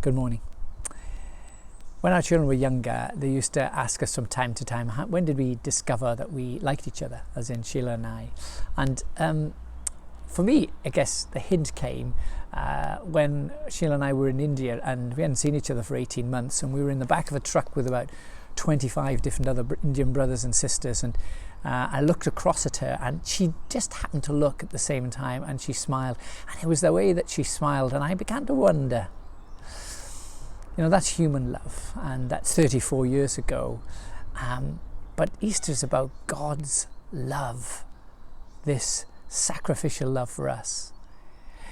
Good morning. When our children were younger, they used to ask us from time to time, when did we discover that we liked each other, as in Sheila and I? And for me, I guess the hint came when Sheila and I were in India, and we hadn't seen each other for 18 months, and we were in the back of a truck with about 25 different other Indian brothers and sisters, and I looked across at her, and she just happened to look at the same time, and she smiled, and it was the way that she smiled, and I began to wonder, that's human love, and that's 34 years ago, but Easter is about God's love, this sacrificial love for us.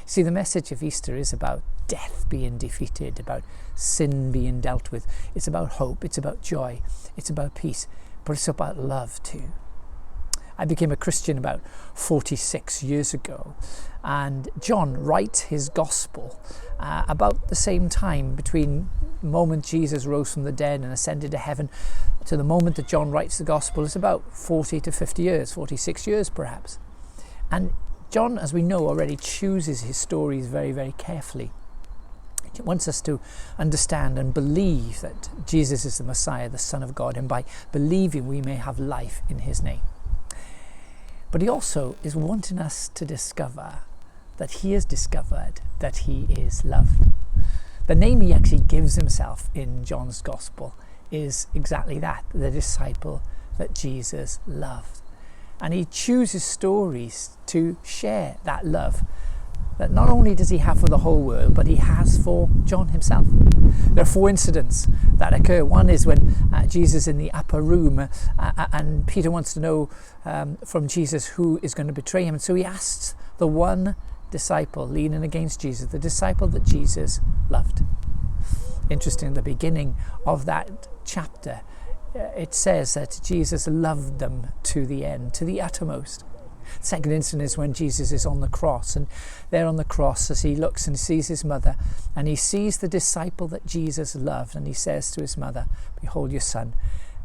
See, the message of Easter is about death being defeated, about sin being dealt with. It's about hope, it's about joy, it's about peace, but it's about love too. I became a Christian about 46 years ago, and John writes his gospel about the same time, between the moment Jesus rose from the dead and ascended to heaven to the moment that John writes the gospel is about 40 to 50 years, 46 years perhaps. And John, as we know already, chooses his stories very, very carefully. He wants us to understand and believe that Jesus is the Messiah, the Son of God, and by believing we may have life in his name. But he also is wanting us to discover that he has discovered that he is loved. The name he actually gives himself in John's gospel is exactly that, the disciple that Jesus loved. And he chooses stories to share that love that not only does he have for the whole world, but he has for John himself. There are 4 incidents that occur. One is when Jesus is in the upper room and Peter wants to know from Jesus who is going to betray him. And so he asks the one disciple leaning against Jesus, the disciple that Jesus loved. Interesting, at the beginning of that chapter, it says that Jesus loved them to the end, to the uttermost. The second incident is when Jesus is on the cross, and there on the cross as he looks and sees his mother, and he sees the disciple that Jesus loved, and he says to his mother, "Behold your son,"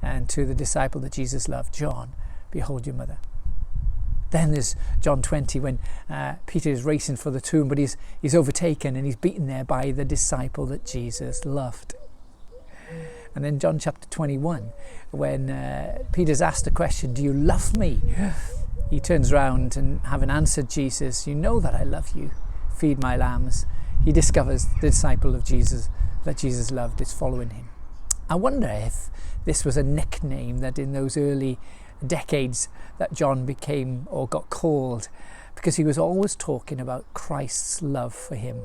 and to the disciple that Jesus loved, "John, behold your mother." Then there's John 20 when Peter is racing for the tomb, but he's overtaken and he's beaten there by the disciple that Jesus loved. And then John chapter 21, when Peter's asked the question, "Do you love me?" He turns around and, having answered Jesus, "You know that I love you, feed my lambs." He discovers the disciple of Jesus that Jesus loved is following him. I wonder if this was a nickname that in those early decades that John became or got called, because he was always talking about Christ's love for him.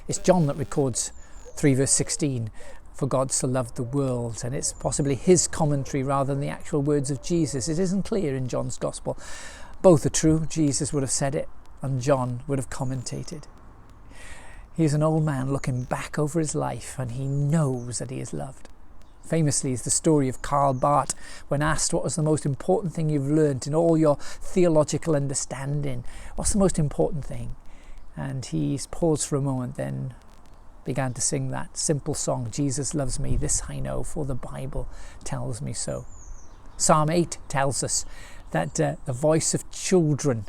It's John that records 3 verse 16, "For God so loved the world," and it's possibly his commentary rather than the actual words of Jesus. It isn't clear in John's gospel. Both are true. Jesus would have said it and John would have commentated. He's an old man looking back over his life, and he knows that he is loved. Famously is the story of Karl Barth, when asked what was the most important thing you've learned in all your theological understanding. What's the most important thing? And he's paused for a moment, then began to sing that simple song, "Jesus loves me, this I know, for the Bible tells me so." Psalm 8 tells us that the voice of children,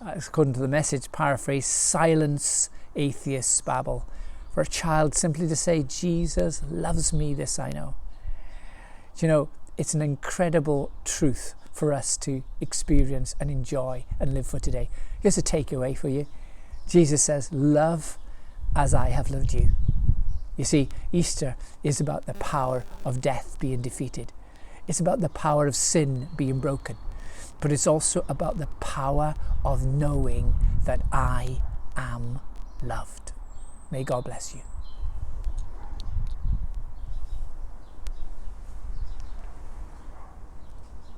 according to the Message paraphrase, silence atheists' babble. For a child simply to say, "Jesus loves me, this I know." It's an incredible truth for us to experience and enjoy and live for today. Here's a takeaway for you. Jesus says, "Love as I have loved you." You see, Easter is about the power of death being defeated. It's about the power of sin being broken. But it's also about the power of knowing that I am loved. May God bless you.